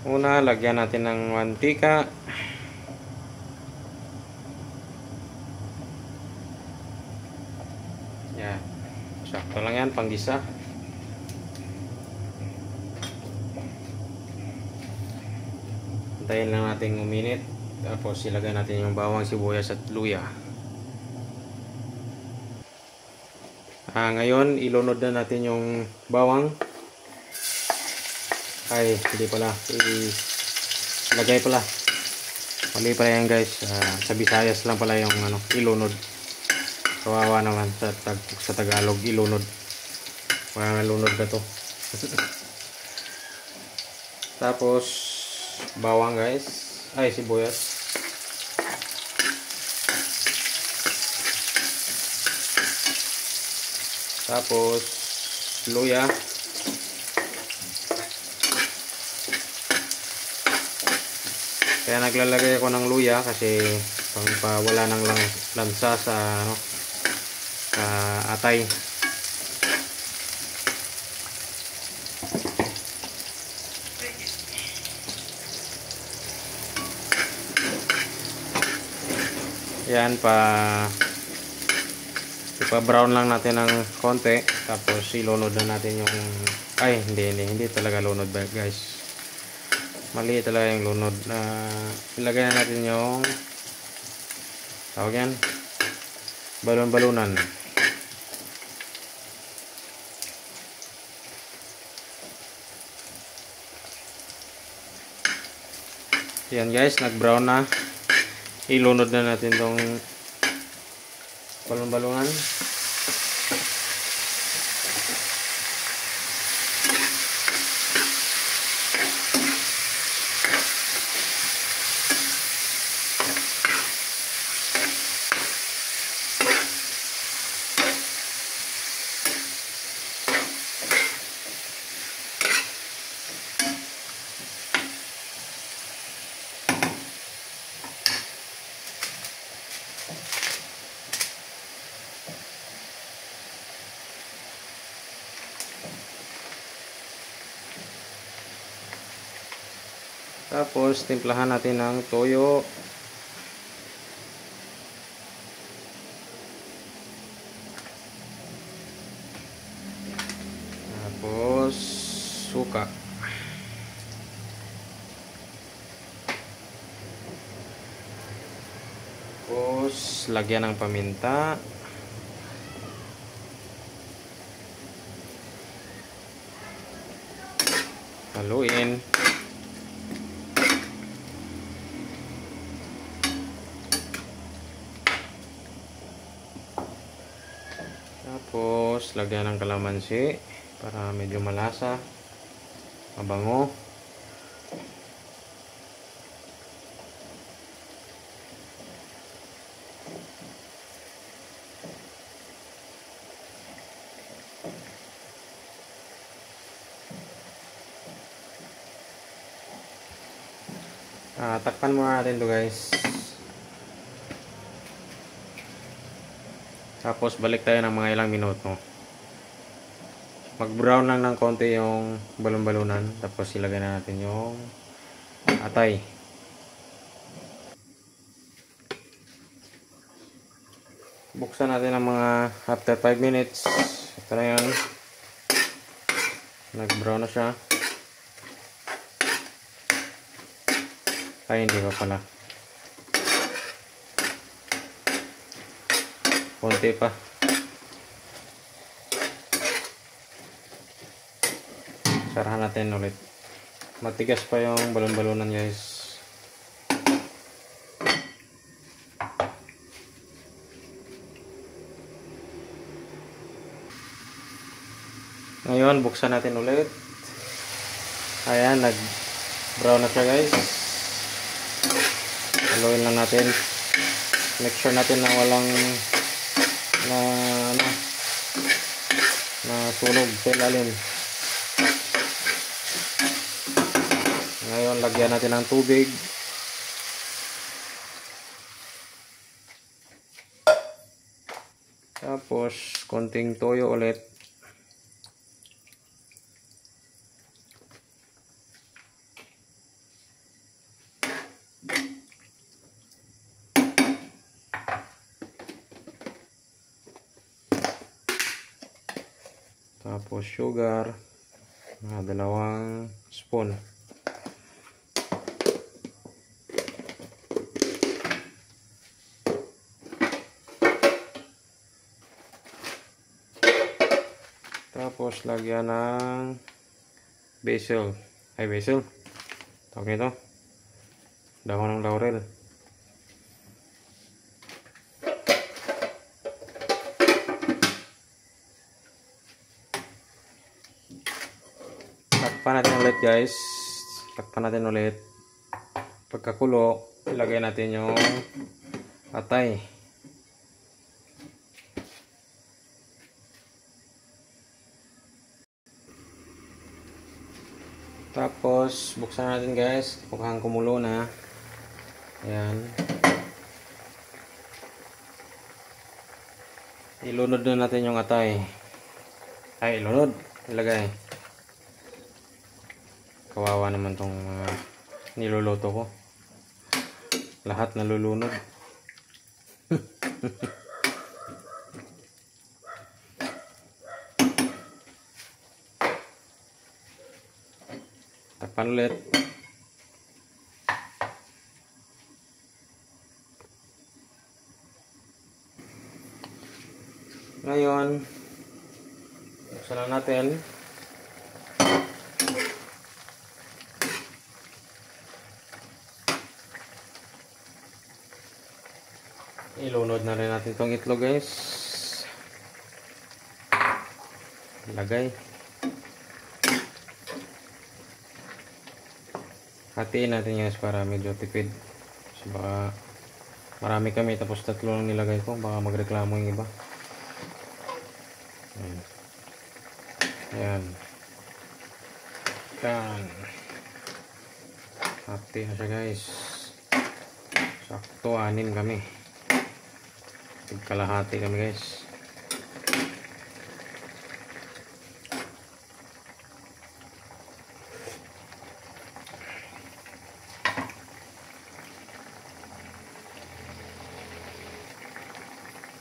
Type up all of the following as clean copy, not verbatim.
Una, lagyan natin ng mantika. Yan. Sakto lang yan, panggisa. Antayin lang natin uminit. Tapos ilagay natin yung bawang, sibuyas at luya. Ngayon, ilunod na natin yung bawang. Ay, hindi pala. Ilagay pala. Mali pala yan guys. Sa Visayas lang pala yung ilunod. Kawawa naman sa Tagalog, ilunod. Parang nalunod na to. Tapos, bawang guys. Ay, sibuyas. Tapos, luya. Kaya naglalagay ako ng luya kasi pawala ng lansa sa atay. Yan, ipa-brown lang natin ng konti, tapos ilunod na natin yung hindi talaga lunod guys. Mali talaga yung lunod. Ilagay na natin yung tawag yan, balon-balunan. Yan guys, nag-brown na. Ilunod na natin tong balon-balungan. Tapos timplahan natin ng toyo. Tapos suka. Tapos lagyan ng paminta. Haluin. Tapos lagyan ng kalamansi para medyo malasa, mabango. Takpan muna natin to guys. Tapos balik tayo ng mga ilang minuto. Mag-brown lang ng konti yung balon-balunan. Tapos ilagay na natin yung atay. Buksan natin ang mga after 5 minutes. Ito na yan. Nag-brown na siya. Ay, hindi pa pala. Konti pa. Sarahan natin ulit. Matigas pa yung balon-balunan guys. Ngayon, buksan natin ulit. Ayan, nag-brown na siya guys. Haluin lang natin. Make sure natin na walang na sunog sa ilalim. Ngayon, lagyan natin ng tubig. Tapos, konting toyo ulit. Tapos sugar, 2 spoon. Tapos lagyan ng basil. Basil. Tawag nito. Dahon ng laurel. Takpan natin ulit, guys. Takpan natin ulit. Pagkakulo, ilagay natin yung atay. Tapos, buksan natin, guys. Mukhang kumulo na. Ayan. Ilunod na natin yung atay. Ilunod. Ilagay. Kawawa naman tong niluluto ko. Lahat nalulunod. Takpan ulit. Ngayon, buksan na natin. Ilunod na rin natin itong itlog, guys. Ilagay. Hatiin natin, guys, para medyo tipid. Kasi baka marami kami tapos 3 lang nilagay ko. Baka magreklamo yung iba. Ayan. Ayan. Ayan. Hati na siya, guys. Sakto 6 kami. Kalahati kami, guys.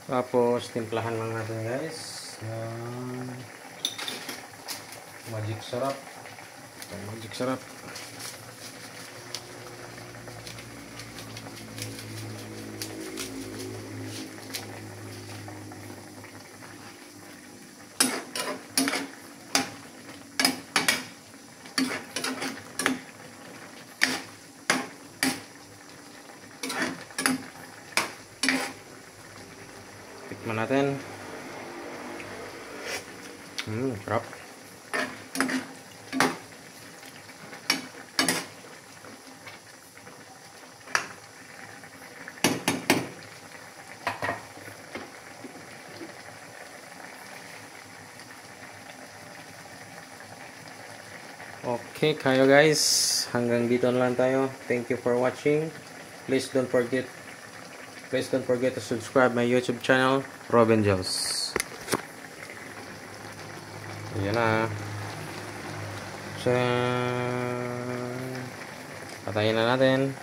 Tapos timplahan lang natin, guys, magic syrup. Magic syrup. Tikman natin. Sarap. Okay kayo, guys. Hanggang dito na lang tayo. Thank you for watching. Please don't forget to subscribe my YouTube channel, Robin Gels. Ayan na. Patayin na natin.